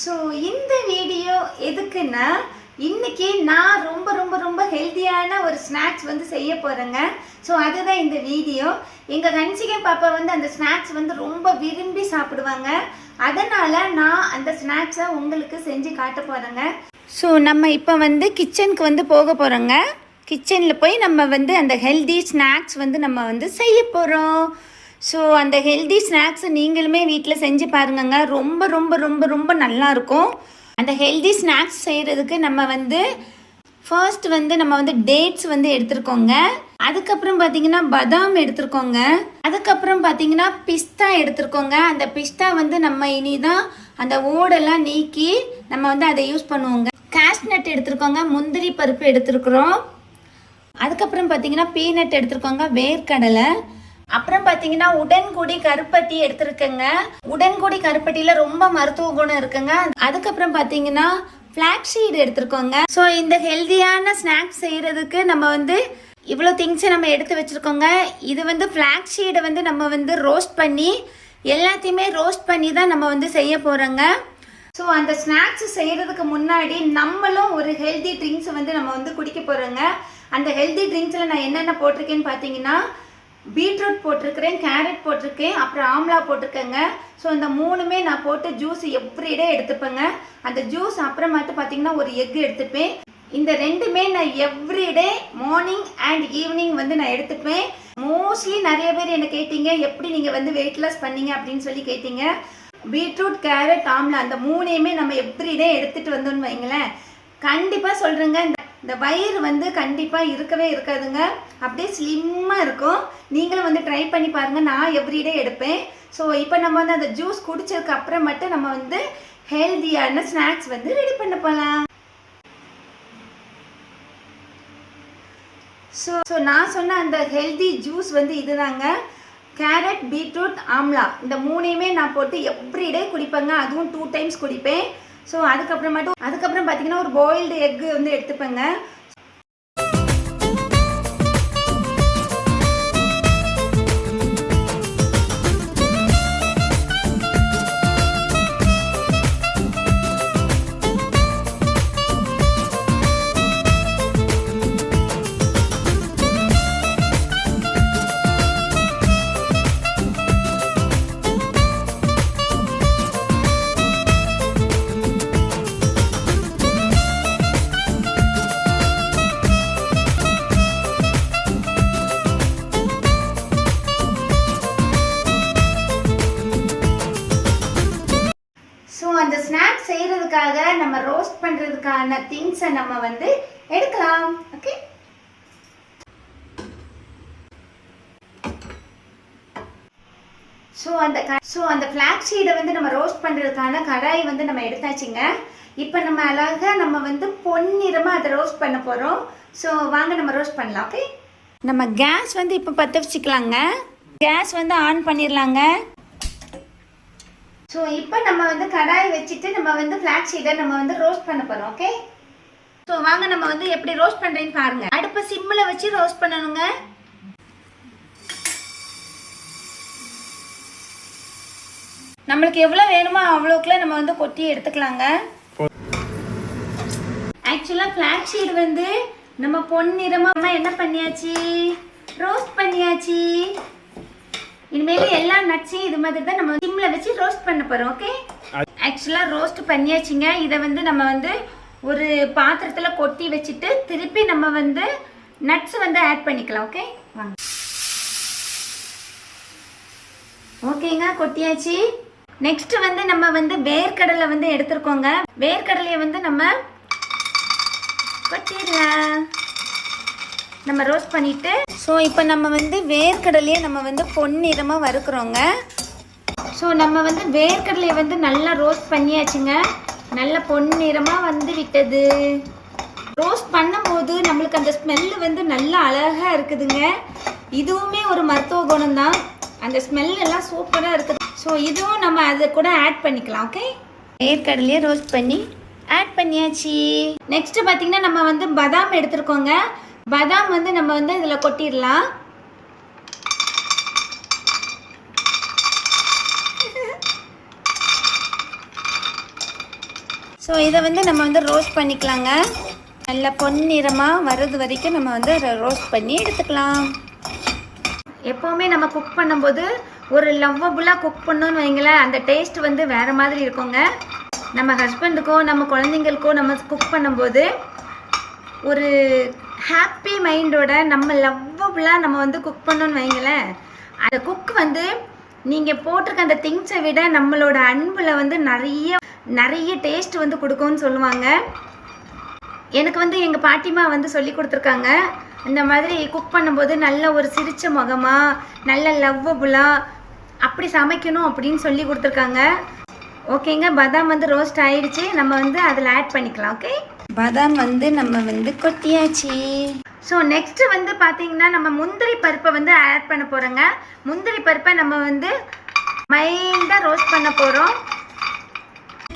So இந்த video எதுக்குன்னா, இன்னைக்கு நான் ரொம்ப ரொம்ப ரொம்ப ஹெல்த்தியான ஒரு ஸ்நாக்ஸ் வந்து செய்ய போகிறேங்க. ஸோ அதுதான் இந்த வீடியோ. எங்கள் கன்சிகை பாப்பா வந்து அந்த ஸ்நாக்ஸ் வந்து ரொம்ப விரும்பி சாப்பிடுவாங்க. அதனால் நான் அந்த ஸ்நாக்ஸை உங்களுக்கு செஞ்சு காட்ட போகிறேங்க. ஸோ நம்ம இப்போ வந்து கிச்சனுக்கு வந்து போக போகிறோங்க. கிச்சனில் போய் நம்ம வந்து அந்த ஹெல்தி ஸ்நாக்ஸ் வந்து நம்ம வந்து செய்ய போகிறோம். ஸோ அந்த ஹெல்தி ஸ்நாக்ஸை நீங்களுமே வீட்டில் செஞ்சு பாருங்கங்க. ரொம்ப ரொம்ப ரொம்ப ரொம்ப நல்லாயிருக்கும். அந்த ஹெல்தி ஸ்நாக்ஸ் செய்கிறதுக்கு நம்ம வந்து ஃபர்ஸ்ட் வந்து நம்ம வந்து டேட்ஸ் வந்து எடுத்துருக்கோங்க. அதுக்கப்புறம் பார்த்தீங்கன்னா பதாம் எடுத்துருக்கோங்க. அதுக்கப்புறம் பார்த்தீங்கன்னா பிஸ்தா எடுத்துருக்கோங்க. அந்த பிஸ்தா வந்து நம்ம இனிதான் அந்த ஓடெல்லாம் நீக்கி நம்ம வந்து அதை யூஸ் பண்ணுவோங்க. கேஷ்நட் எடுத்துருக்கோங்க. முந்திரி பருப்பு எடுத்துருக்குறோம். அதுக்கப்புறம் பார்த்தீங்கன்னா பீனட் எடுத்துருக்கோங்க. வேர்க்கடலை. அப்புறம் பார்த்தீங்கன்னா உடன்குடி கருப்பட்டி எடுத்துருக்கேங்க. உடன்குடி கருப்பட்டியில் ரொம்ப மருத்துவ குணம் இருக்குங்க. அதுக்கப்புறம் பார்த்தீங்கன்னா ஃப்ளாக்ஸீட் எடுத்துருக்கோங்க. ஸோ இந்த ஹெல்தியான ஸ்நாக்ஸ் செய்கிறதுக்கு நம்ம வந்து இவ்வளோ திங்ஸை நம்ம எடுத்து வச்சுருக்கோங்க. இது வந்து ஃப்ளாக்ஸீடை வந்து நம்ம வந்து ரோஸ்ட் பண்ணி எல்லாத்தையுமே ரோஸ்ட் பண்ணி தான் நம்ம வந்து செய்ய போகிறோங்க. ஸோ அந்த ஸ்நாக்ஸ் செய்கிறதுக்கு முன்னாடி நம்மளும் ஒரு ஹெல்தி ட்ரிங்க்ஸ் வந்து நம்ம வந்து குடிக்க போகிறோங்க. அந்த ஹெல்தி ட்ரிங்க்ஸில் நான் என்னென்ன போட்டிருக்கேன்னு பார்த்தீங்கன்னா, பீட்ரூட் போட்டிருக்கிறேன், கேரட் போட்டிருக்கேன், அப்புறம் ஆம்லா போட்டிருக்கேங்க. ஸோ இந்த மூணுமே நான் போட்டு ஜூஸ் எவ்ரிடே எடுத்துப்பேங்க. அந்த ஜூஸ் அப்புறமாட்டு பார்த்தீங்கன்னா ஒரு எக் எடுத்துப்பேன். இந்த ரெண்டுமே நான் எவ்ரிடே மார்னிங் அண்ட் ஈவினிங் வந்து நான் எடுத்துப்பேன். மோஸ்ட்லி நிறைய பேர் என்ன கேட்டீங்க, எப்படி நீங்கள் வந்து வெயிட் லாஸ் பண்ணீங்க அப்படின்னு சொல்லி கேட்டீங்க. பீட்ரூட், கேரட், ஆம்லா அந்த மூணையுமே நம்ம எவ்ரிடே எடுத்துகிட்டு வந்தோன்னு வைங்களேன், கண்டிப்பாக சொல்கிறேங்க, இந்த வயிறு வந்து கண்டிப்பாக இருக்கவே இருக்காதுங்க. அப்படியே ஸ்லிம்மாக இருக்கும். நீங்களும் வந்து ட்ரை பண்ணி பாருங்கள். நான் எவ்ரிடே எடுப்பேன். ஸோ இப்போ நம்ம வந்து அந்த ஜூஸ் குடிச்சதுக்கு அப்புறம் மட்டும் நம்ம வந்து ஹெல்தியான ஸ்நாக்ஸ் வந்து ரெடி பண்ண போகலாம். ஸோ நான் சொன்ன அந்த ஹெல்தி ஜூஸ் வந்து இதுதாங்க. கேரட், பீட்ரூட், ஆம்லா இந்த மூணையுமே நான் போட்டு எவ்ரிடே குடிப்பேங்க. அதுவும் 2 டைம்ஸ் குடிப்பேன். ஸோ அதுக்கப்புறம் பார்த்தீங்கன்னா ஒரு பாயில்டு எக்கு வந்து எடுத்துப்பேங்க. ஸோ அந்த ஸ்நாக்ஸ் செய்கிறதுக்காக நம்ம ரோஸ்ட் பண்ணுறதுக்கான திங்ஸை நம்ம வந்து எடுக்கலாம். ஓகே, ஸோ அந்த ஃப்ளாக்ஸீடை வந்து நம்ம ரோஸ்ட் பண்ணுறதுக்கான கடாய் வந்து நம்ம எடுத்தாச்சுங்க. இப்போ நம்ம அழகாக நம்ம வந்து பொன்னிறமாக அதை ரோஸ்ட் பண்ண போகிறோம். ஸோ வாங்க நம்ம ரோஸ்ட் பண்ணலாம். ஓகே, நம்ம கேஸ் வந்து இப்போ பற்ற வச்சுக்கலாங்க. கேஸ் வந்து ஆன் பண்ணிடலாங்க. ஸோ இப்போ நம்ம வந்து கடாய் வச்சுட்டு நம்ம வந்து ஃப்ளாக்ஸீடை நம்ம வந்து ரோஸ்ட் பண்ண போகிறோம். ஓகே, ஸோ வாங்க நம்ம வந்து எப்படி ரோஸ்ட் பண்ணுறேன்னு பாருங்க. அடுப்பை சிம்மில் வச்சு ரோஸ்ட் பண்ணணுங்க. நம்மளுக்கு எவ்வளோ வேணுமோ அவ்வளோக்குள்ள நம்ம வந்து கொட்டி எடுத்துக்கலாங்க. ஆக்சுவலாக ஃப்ளாக்ஸீட் வந்து நம்ம பொன்னிறமாக என்ன பண்ணியாச்சு, ரோஸ்ட் பண்ணியாச்சு. இனிமேல் எல்லா நட்ஸையும் இது மாதிரி தான் நம்ம சிம்மில் வச்சு ரோஸ்ட் பண்ண போகிறோம். ஓகே, ஆக்சுவலாக ரோஸ்ட் பண்ணியாச்சுங்க. இதை வந்து நம்ம வந்து ஒரு பாத்திரத்தில் கொட்டி வச்சுட்டு திருப்பி நம்ம வந்து நட்ஸ் வந்து ஆட் பண்ணிக்கலாம். ஓகே வாங்க. ஓகேங்க, கொட்டியாச்சு. நெக்ஸ்ட் வந்து நம்ம வந்து வேர்க்கடலை வந்து எடுத்துருக்கோங்க. வேர்க்கடலையை வந்து நம்ம கொட்டிடலாம். நம்ம ரோஸ்ட் பண்ணிவிட்டு ஸோ இப்போ நம்ம வந்து வேர்க்கடலையை நம்ம வந்து பொன்னிறமாக வறுக்கிறோங்க. ஸோ நம்ம வந்து வேர்க்கடலையை வந்து நல்லா ரோஸ்ட் பண்ணியாச்சுங்க. நல்ல பொன்னிறமாக வந்து விட்டது. ரோஸ்ட் பண்ணும்போது நம்மளுக்கு அந்த ஸ்மெல்லு வந்து நல்லா அழகாக இருக்குதுங்க. இதுவுமே ஒரு மருத்துவ குணம் தான். அந்த ஸ்மெல் எல்லாம் சூப்பராக இருக்குது. ஸோ இதுவும் நம்ம அதை கூட ஆட் பண்ணிக்கலாம். ஓகே, வேர்க்கடலையை ரோஸ்ட் பண்ணி ஆட் பண்ணியாச்சு. நெக்ஸ்ட் பார்த்தீங்கன்னா நம்ம வந்து பதாம் எடுத்துருக்கோங்க. பதாம் வந்து நம்ம வந்து இதில் கொட்டிடலாம். ஸோ இதை வந்து நம்ம வந்து ரோஸ்ட் பண்ணிக்கலாங்க. நல்லா பொன்னிறமாக வர்றது வரைக்கும் நம்ம வந்து ரோஸ்ட் பண்ணி எடுத்துக்கலாம். எப்போவுமே நம்ம குக் பண்ணும்போது ஒரு லவ்வபுளாக குக் பண்ணோன்னு வைங்களேன், அந்த டேஸ்ட் வந்து வேறு மாதிரி இருக்குங்க. நம்ம ஹஸ்பண்டுக்கோ நம்ம குழந்தைங்களுக்கோ நம்ம குக் பண்ணும்போது ஒரு ஹாப்பி மைண்டோட நம்ம லவ்வபுளாக நம்ம வந்து குக் பண்ணோன்னு வைங்களேன், அந்த குக் வந்து நீங்கள் போட்டிருக்க அந்த திங்ஸை விட நம்மளோட அன்பில் வந்து நிறைய டேஸ்ட் வந்து கொடுக்கும்னு சொல்லுவாங்க. எனக்கு வந்து எங்கள் பாட்டிமா வந்து சொல்லி கொடுத்துருக்காங்க, இந்த மாதிரி குக் பண்ணும்போது நல்ல ஒரு சிரிச்ச முகமாக நல்ல லவ்வபுளாக அப்படி சமைக்கணும் அப்படின்னு சொல்லி கொடுத்துருக்காங்க. ஓகேங்க, பாதாம் வந்து ரோஸ்ட் ஆயிடுச்சு. நம்ம வந்து அதில் ஆட் பண்ணிக்கலாம். ஓகே, பாதாம் வந்து நம்ம வந்து கொட்டியாச்சு. ஸோ நெக்ஸ்ட்டு வந்து பார்த்தீங்கன்னா நம்ம முந்திரி பருப்பை வந்து ஆட் பண்ண போகிறோங்க. முந்திரி பருப்பை நம்ம வந்து மைல்டாக ரோஸ்ட் பண்ண போகிறோம்.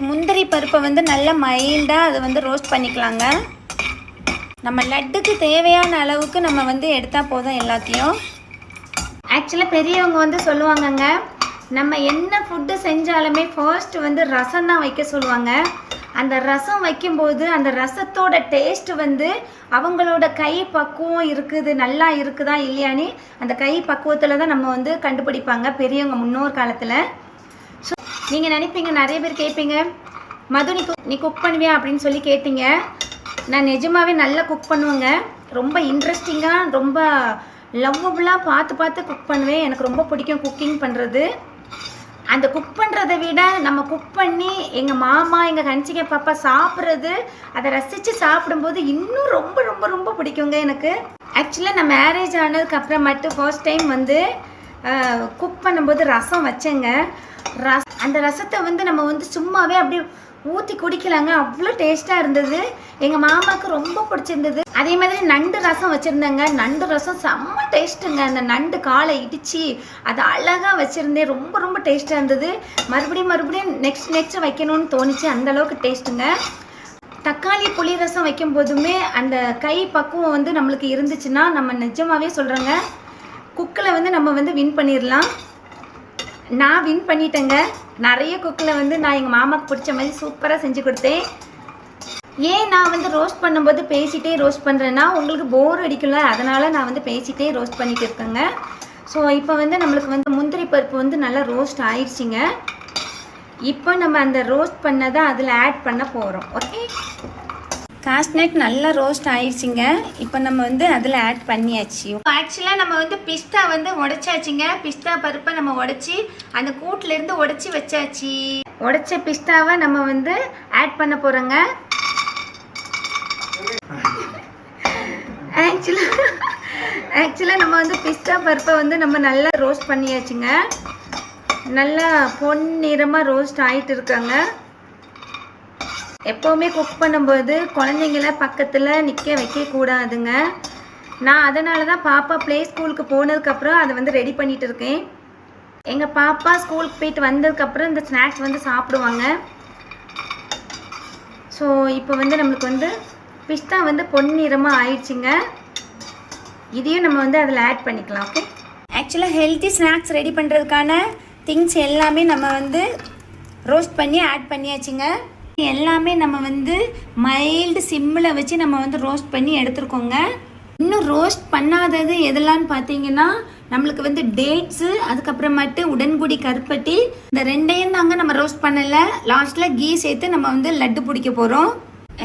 முந்திரி பருப்பை வந்து நல்லா மைல்டாக அதை வந்து ரோஸ்ட் பண்ணிக்கலாங்க. நம்ம லட்டுக்கு தேவையான அளவுக்கு நம்ம வந்து எடுத்தால் போதும் எல்லாத்தையும். ஆக்சுவலாக பெரியவங்க வந்து சொல்லுவாங்கங்க, நம்ம என்ன ஃபுட்டு செஞ்சாலுமே ஃபர்ஸ்ட்டு வந்து ரசம் தான் வைக்க சொல்லுவாங்க. அந்த ரசம் வைக்கும்போது அந்த ரசத்தோட டேஸ்ட்டு வந்து அவங்களோட கை பக்குவம் இருக்குது, நல்லா இருக்குதா இல்லையான்னு அந்த கை பக்குவத்தில் தான் நம்ம வந்து கண்டுபிடிப்பாங்க பெரியவங்க முன்னோர் காலத்தில். ஸோ நீங்கள் நினைப்பீங்க, நிறைய பேர் கேட்பீங்க, மது நீ குக் பண்ணுவியா அப்படின்னு சொல்லி கேட்டீங்க. நான் நிஜமாகவே நல்லா குக் பண்ணுவேங்க. ரொம்ப இன்ட்ரெஸ்டிங்காக ரொம்ப லவ்வபுளாக பார்த்து குக் பண்ணுவேன். எனக்கு ரொம்ப பிடிக்கும் குக்கிங் பண்ணுறது. அந்த குக் பண்ணுறதை விட நம்ம குக் பண்ணி எங்கள் மாமா எங்கள் கன்சிகை பாப்பா சாப்பிட்றது, அதை ரசித்து சாப்பிடும்போது இன்னும் ரொம்ப ரொம்ப ரொம்ப பிடிக்குங்க எனக்கு. ஆக்சுவலாக நான் மேரேஜ் ஆனதுக்கு அப்புறம் மட்டும் ஃபர்ஸ்ட் டைம் வந்து குக் பண்ணும்போது ரசம் வச்சேங்க. அந்த ரசத்தை வந்து நம்ம வந்து சும்மாவே அப்படி ஊற்றி குடிக்கலாங்க, அவ்வளோ டேஸ்ட்டாக இருந்தது. எங்கள் மாமாவுக்கு ரொம்ப பிடிச்சிருந்தது. அதே மாதிரி நண்டு ரசம் வச்சுருந்தேங்க. நண்டு ரசம் செம்ம டேஸ்ட்டுங்க. அந்த நண்டு காலை இடித்து அதை அழகாக வச்சுருந்தேன். ரொம்ப ரொம்ப டேஸ்ட்டாக இருந்தது. மறுபடியும் நெக்ஸ்ட் வைக்கணும்னு தோணுச்சு, அந்தளவுக்கு டேஸ்ட்டுங்க. தக்காளி புளி ரசம் வைக்கும் போதுமே அந்த கை பக்குவம் வந்து நம்மளுக்கு இருந்துச்சுன்னா நம்ம நிஜமாகவே சொல்கிறேங்க, குக்கில் வந்து நம்ம வந்து வின் பண்ணிடலாம். நான் வின் பண்ணிட்டேங்க. நிறைய குக்கில் வந்து நான் எங்கள் மாமாவுக்கு பிடிச்ச மாதிரி சூப்பராக செஞ்சு கொடுத்தேன். ஏன் நான் வந்து ரோஸ்ட் பண்ணும்போது பேசிகிட்டே ரோஸ்ட் பண்ணுறேன்னா உங்களுக்கு போர் அடிக்கல, அதனால் நான் வந்து பேசிகிட்டே ரோஸ்ட் பண்ணிட்டு இருக்கேங்க. ஸோ இப்போ வந்து நம்மளுக்கு வந்து முந்திரி பருப்பு வந்து நல்லா ரோஸ்ட் ஆயிடுச்சிங்க. இப்போ நம்ம அந்த ரோஸ்ட் பண்ணதை அதில் ஆட் பண்ண போகிறோம். ஓகே, காஸ்ட்நட் நல்லா ரோஸ்ட் ஆயிடுச்சிங்க. இப்போ நம்ம வந்து அதில் ஆட் பண்ணியாச்சு. ஆக்சுவலாக நம்ம வந்து பிஸ்தா வந்து உடைச்சாச்சுங்க. பிஸ்தா பருப்பை நம்ம உடைச்சி அந்த கூட்டிலேருந்து உடைச்சி வச்சாச்சு. உடைச்ச பிஸ்தாவை நம்ம வந்து ஆட் பண்ண போகிறோங்க. ஆக்சுவலாக நம்ம வந்து பிஸ்தா பருப்பை வந்து நம்ம நல்லா ரோஸ்ட் பண்ணியாச்சுங்க. நல்லா பொன்னிறமாக ரோஸ்ட் ஆகிட்டு இருக்காங்க. எப்போவுமே குக் பண்ணும்போது குழந்தைங்கள பக்கத்தில் நிற்க வைக்கக்கூடாதுங்க. நான் அதனால தான் பாப்பா ப்ளே ஸ்கூலுக்கு போனதுக்கப்புறம் அதை வந்து ரெடி பண்ணிகிட்டு இருக்கேன். எங்கள் பாப்பா ஸ்கூலுக்கு போயிட்டு வந்ததுக்கப்புறம் இந்த ஸ்நாக்ஸ் வந்து சாப்பிடுவாங்க. ஸோ இப்போ வந்து நம்மளுக்கு வந்து பிஸ்தா வந்து பொன்னிறமாக ஆயிடுச்சுங்க. இதையும் நம்ம வந்து அதில் ஆட் பண்ணிக்கலாம். ஓகே, ஆக்சுவலாக ஹெல்த்தி ஸ்நாக்ஸ் ரெடி பண்ணுறதுக்கான திங்ஸ் எல்லாமே நம்ம வந்து ரோஸ்ட் பண்ணி ஆட் பண்ணியாச்சுங்க. எல்லாமே நம்ம வந்து மைல்டு சிம்மில் வச்சு நம்ம வந்து ரோஸ்ட் பண்ணி எடுத்துருக்கோங்க. இன்னும் ரோஸ்ட் பண்ணாதது எதெல்லாம்னு பார்த்தீங்கன்னா நம்மளுக்கு வந்து டேட்ஸு, அதுக்கப்புறமேட்டு உடன்குடி கருப்பட்டி, இந்த ரெண்டையும் தாங்க நம்ம ரோஸ்ட் பண்ணலை. லாஸ்ட்டில் கீ சேர்த்து நம்ம வந்து லட்டு பிடிக்க போகிறோம்.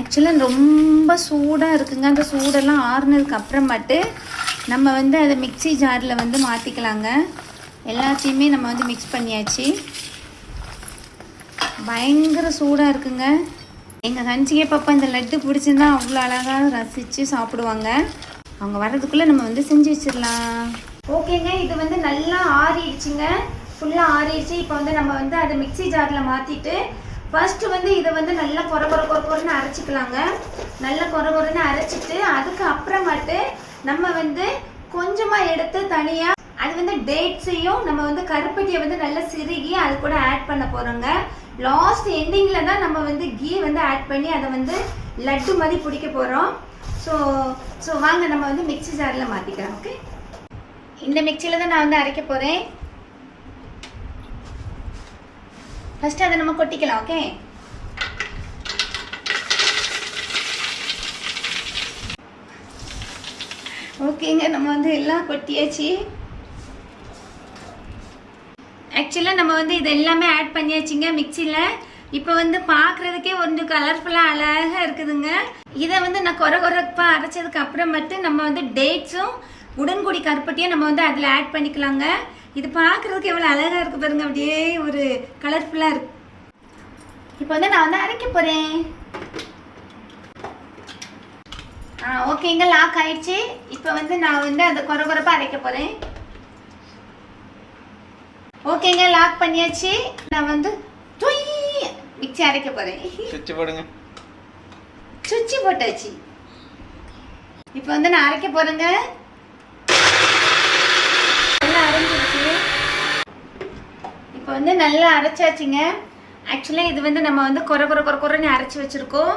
ஆக்சுவலாக ரொம்ப சூடாக இருக்குங்க. அந்த சூடெல்லாம் ஆறுனதுக்கு அப்புறமேட்டு நம்ம வந்து அதை மிக்ஸி ஜாரில் வந்து மாற்றிக்கலாங்க. எல்லாத்தையுமே நம்ம வந்து மிக்ஸ் பண்ணியாச்சு. பயங்கர சூடாக இருக்குங்க. எங்கள் கன்சிகை பாப்பா இந்த லட்டு பிடிச்சிருந்தா அவ்வளோ அழகாக ரசித்து சாப்பிடுவாங்க. அவங்க வர்றதுக்குள்ளே நம்ம வந்து செஞ்சு வச்சிடலாம். ஓகேங்க, இது வந்து நல்லா ஆறிடுச்சுங்க. ஃபுல்லாக ஆறிடுச்சு. இப்போ வந்து நம்ம வந்து அதை மிக்ஸி ஜாரில் மாற்றிட்டு ஃபர்ஸ்ட்டு வந்து இதை வந்து நல்லா கொரன்னு அரைச்சிக்கலாங்க. நல்லா கொரன்னு அரைச்சிட்டு அதுக்கு அப்புறமாட்டு நம்ம வந்து கொஞ்சமாக எடுத்து தனியாக அது வந்து டேட்ஸையும் நம்ம வந்து கருப்பட்டியை வந்து நல்லா சிறுகி அது கூட ஆட் பண்ண போகிறோங்க. லாஸ்ட் எண்டிங்கில் தான் நம்ம வந்து கீ வந்து ஆட் பண்ணி அதை வந்து லட்டு மாதிரி பிடிக்க போகிறோம். ஸோ வாங்க நம்ம வந்து மிக்ஸி ஜாரில் மாற்றிக்கலாம். ஓகே, இந்த மிக்சியில் தான் நான் வந்து அரைக்க போகிறேன். ஃபஸ்ட்டு அதை நம்ம கொட்டிக்கலாம். ஓகே, ஓகேங்க, நம்ம வந்து எல்லாம் கொட்டியாச்சு. ஆக்சுவலாக நம்ம வந்து இது எல்லாமே ஆட் பண்ணியாச்சுங்க மிக்சியில். இப்போ வந்து பார்க்குறதுக்கே கொஞ்சம் கலர்ஃபுல்லாக அழகாக இருக்குதுங்க. இதை வந்து நான் கொரப்பாக அரைச்சதுக்கு அப்புறம் மட்டும் நம்ம வந்து டேட்ஸும் உடன்குடி கருப்பட்டியும் நம்ம வந்து அதில் ஆட் பண்ணிக்கலாங்க. இது பார்க்குறதுக்கு எவ்வளோ அழகாக இருக்குது பாருங்க, அப்படியே ஒரு கலர்ஃபுல்லாக இருக்கு. இப்போ வந்து நான் வந்து அரைக்க போகிறேன். ஓகேங்க, லாக் ஆயிடுச்சு. இப்போ வந்து நான் வந்து அந்த கொரப்பாக அரைக்க போகிறேன். ஓகேங்க, லாக் பண்ணியாச்சு. நான் வந்து மிக்ஸி அரைக்க போறேன். சுவிட்ச் போடுங்க. சுவிட்ச் போட்டாச்சு. இப்போ வந்து நான் அரைக்க போறேங்க. நல்லா அரைஞ்சிருச்சு. இப்போ வந்து நல்லா அரைச்சாச்சுங்க. ஆக்சுவலி இது வந்து நம்ம வந்து கொரன்னு அரைச்சி வச்சிருக்கோம்.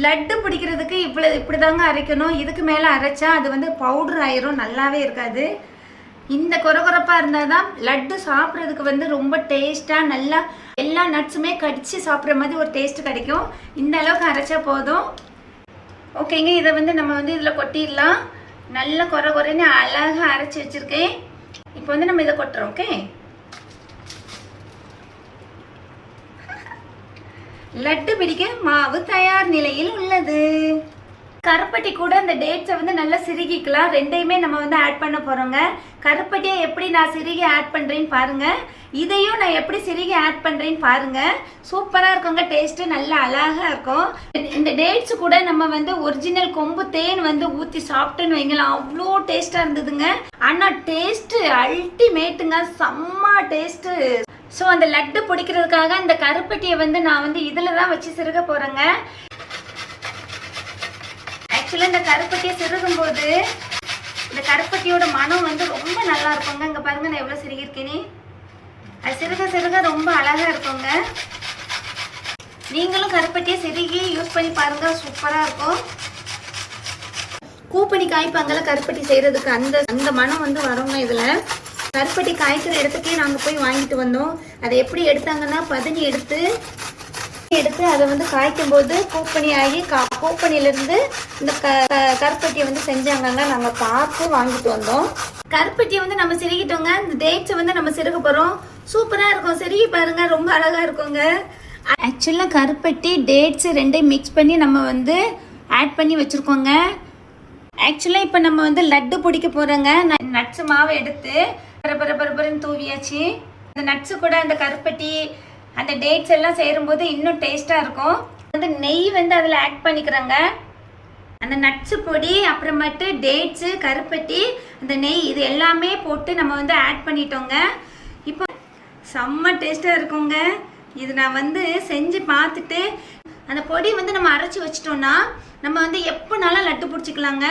லட்டு பிடிக்கிறதுக்கு இப்படிதாங்க அரைக்கணும். இதுக்கு மேலே அரைச்சா அது வந்து பவுடர் ஆயிரும், நல்லாவே இருக்காது. இந்த கொரப்பாக இருந்தால் தான் லட்டு சாப்பிட்றதுக்கு வந்து ரொம்ப டேஸ்ட்டாக நல்லா எல்லா நட்ஸுமே கடிச்சு சாப்பிட்ற மாதிரி ஒரு டேஸ்ட்டு கிடைக்கும். இந்த அளவுக்கு அரைச்சா போதும். ஓகேங்க, இதை வந்து நம்ம வந்து இதில் கொட்டிடலாம். நல்லா கொரன்னு அழகாக அரைச்சி வச்சுருக்கேன். இப்போ வந்து நம்ம இதை கொட்டுறோம். ஓகே, லட்டு பிடிக்க மாவு தயார் நிலையில் உள்ளது. கருப்பட்டி கூட இந்த டேட்ஸை வந்து நல்லா சிறுகிக்கலாம். ரெண்டையுமே நம்ம வந்து ஆட் பண்ண போகிறோங்க. கருப்பட்டியை எப்படி நான் சிறுகி ஆட் பண்ணுறேன்னு பாருங்கள். இதையும் நான் எப்படி சிறுகி ஆட் பண்ணுறேன்னு பாருங்கள். சூப்பராக இருக்குங்க, டேஸ்ட்டு நல்லா அழகாக இருக்கும். இந்த டேட்ஸு கூட நம்ம வந்து ஒரிஜினல் கொம்பு தேன் வந்து ஊற்றி சாப்பிட்டுன்னு வைங்களாம், அவ்வளோ டேஸ்ட்டாக இருந்ததுங்க. ஆனால் டேஸ்ட்டு அல்டிமேட்டுங்க, செம்ம டேஸ்ட்டு. ஸோ அந்த லட்டு பிடிக்கிறதுக்காக இந்த கருப்பட்டியை வந்து நான் வந்து இதில் தான் வச்சு சிறுக போகிறேங்க. ஆக்சுவலாக இந்த கருப்பட்டியை சிறுகும் போது இந்த கருப்பட்டியோட மனம் வந்து ரொம்ப நல்லா இருக்குங்க. இங்கே பாருங்க, நான் எவ்வளோ சிறுகிருக்கேனே. அது சிறுக ரொம்ப அழகாக இருக்குங்க. நீங்களும் கருப்பட்டியை சிறுகி யூஸ் பண்ணி பாருங்க, சூப்பராக இருக்கும். கூப்பணி காய்ப்பாங்கல்ல கருப்பட்டி செய்கிறதுக்கு, அந்த மனம் வந்து வருங்க. இதில் கருப்பட்டி காய்க்கிற இடத்துக்கே நாங்கள் போய் வாங்கிட்டு வந்தோம். அதை எப்படி எடுத்தாங்கன்னா, பதனி எடுத்து அதை வந்து காய்க்கும் போது கூப்பணி ஆகி கூப்பணியிலிருந்து இந்த கருப்பட்டியை வந்து செஞ்சாங்க. நாங்கள் பார்த்து வாங்கிட்டு வந்தோம். கருப்பட்டியை வந்து நம்ம சிறுகிட்டோங்க. இந்த டேட்ஸை வந்து நம்ம சிறுக போகிறோம். சூப்பராக இருக்கும், சிறுகி பாருங்க, ரொம்ப அழகாக இருக்குங்க. ஆக்சுவலாக கருப்பட்டி டேட்ஸு ரெண்டையும் மிக்ஸ் பண்ணி நம்ம வந்து ஆட் பண்ணி வச்சுருக்கோங்க. ஆக்சுவலாக இப்போ நம்ம வந்து லட்டு பிடிக்க போகிறோங்க. நட்ஸு மாவை எடுத்து பரபரன்னு தூவியாச்சு. அந்த நட்ஸு கூட அந்த கருப்பட்டி அந்த டேட்ஸ் எல்லாம் சேரும்போது இன்னும் டேஸ்ட்டாக இருக்கும். வந்து நெய் வந்து அதில் ஆட் பண்ணிக்கிறோங்க. அந்த நட்ஸு பொடி, அப்புறமேட்டு டேட்ஸு, கருப்பட்டி, அந்த நெய், இது எல்லாமே போட்டு நம்ம வந்து ஆட் பண்ணிட்டோங்க. இப்போ செம்ம டேஸ்ட்டாக இருக்குங்க. இது நான் வந்து செஞ்சு பார்த்துட்டு அந்த பொடி வந்து நம்ம அரைச்சி வச்சிட்டோம்னா நம்ம வந்து எப்போனாலும் லட்டு பிடிச்சிக்கலாங்க.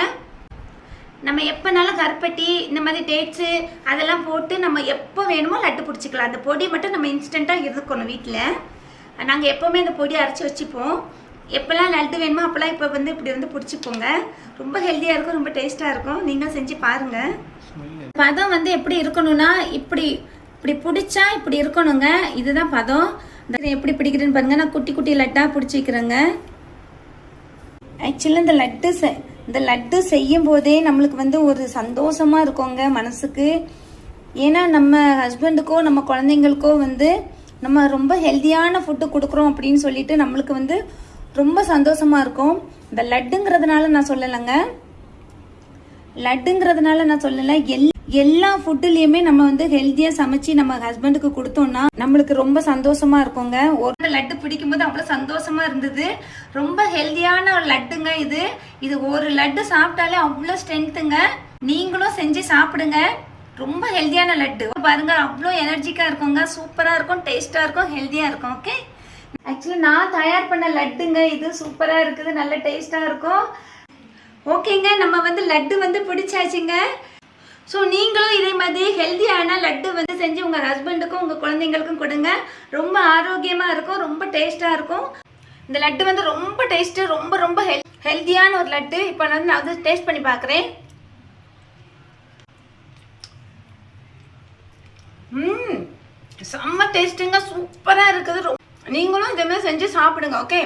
நம்ம எப்போனாலும் கருப்பட்டி இந்த மாதிரி டேட்ஸு அதெல்லாம் போட்டு நம்ம எப்போ வேணுமோ லட்டு பிடிச்சிக்கலாம். அந்த பொடி மட்டும் நம்ம இன்ஸ்டண்ட்டாக இருக்கணும் வீட்டில். நாங்கள் எப்போவுமே இந்த பொடி அரைச்சி வச்சுப்போம். எப்போல்லாம் லட்டு வேணுமோ அப்போல்லாம் இப்போ வந்து இப்படி வந்து பிடிச்சிப்போங்க. ரொம்ப ஹெல்த்தியாக இருக்கும், ரொம்ப டேஸ்ட்டாக இருக்கும். நீங்களும் செஞ்சு பாருங்கள். பதம் வந்து எப்படி இருக்கணும்னா, இப்படி பிடிச்சா இப்படி இருக்கணுங்க. இதுதான் பதம். எப்படி பிடிக்கிறேன்னு பாருங்கள். நான் குட்டி குட்டி லட்டாக பிடிச்சி வைக்கிறேங்க. ஆக்சுவலாக இந்த லட்டு செய்யும் போதே நம்மளுக்கு வந்து ஒரு சந்தோஷமாக இருக்குங்க மனசுக்கு. ஏன்னா நம்ம ஹஸ்பண்டுக்கோ நம்ம குழந்தைங்களுக்கோ வந்து நம்ம ரொம்ப ஹெல்த்தியான ஃபுட்டு கொடுக்குறோம் அப்படின்னு சொல்லிட்டு நம்மளுக்கு வந்து ரொம்ப சந்தோஷமாக இருக்கும். இந்த லட்டுங்கிறதுனால நான் சொல்லலை, எல்லா ஃபுட்டுலேயுமே நம்ம வந்து ஹெல்த்தியாக சமைச்சு நம்ம ஹஸ்பண்டுக்கு கொடுத்தோம்னா நம்மளுக்கு ரொம்ப சந்தோஷமாக இருக்குங்க. ஒரு லட்டு பிடிக்கும்போது அவ்வளோ சந்தோஷமாக இருந்தது. ரொம்ப ஹெல்த்தியான ஒரு லட்டுங்க இது ஒரு லட்டு சாப்பிட்டாலே அவ்வளோ ஸ்ட்ரென்த்துங்க. நீங்களும் செஞ்சு சாப்பிடுங்க. ரொம்ப ஹெல்த்தியான லட்டு பாருங்க, அவ்வளோ எனர்ஜிக்காக இருக்குங்க. சூப்பராக இருக்கும், டேஸ்ட்டாக இருக்கும், ஹெல்த்தியாக இருக்கும். ஓகே, ஆக்சுவலி நான் தயார் பண்ண லட்டுங்க இது. சூப்பராக இருக்குது, நல்ல டேஸ்ட்டாக இருக்கும். ஓகேங்க, நம்ம வந்து லட்டு வந்து பிடிச்சாச்சுங்க. ஸோ நீங்களும் இதே மாதிரி ஹெல்த்தியான லட்டு வந்து செஞ்சு உங்கள் ஹஸ்பண்டுக்கும் உங்கள் குழந்தைங்களுக்கும் கொடுங்க. ரொம்ப ஆரோக்கியமாக இருக்கும், ரொம்ப டேஸ்ட்டாக இருக்கும். இந்த லட்டு வந்து ரொம்ப டேஸ்ட்டு, ரொம்ப ஹெல்த்தியான ஒரு லட்டு. இப்போ நான் வந்து டேஸ்ட் பண்ணி பார்க்குறேன். செம்ம டேஸ்ட்டுங்க, சூப்பராக இருக்குது. நீங்களும் இதே மாதிரி செஞ்சு சாப்பிடுங்க. ஓகே.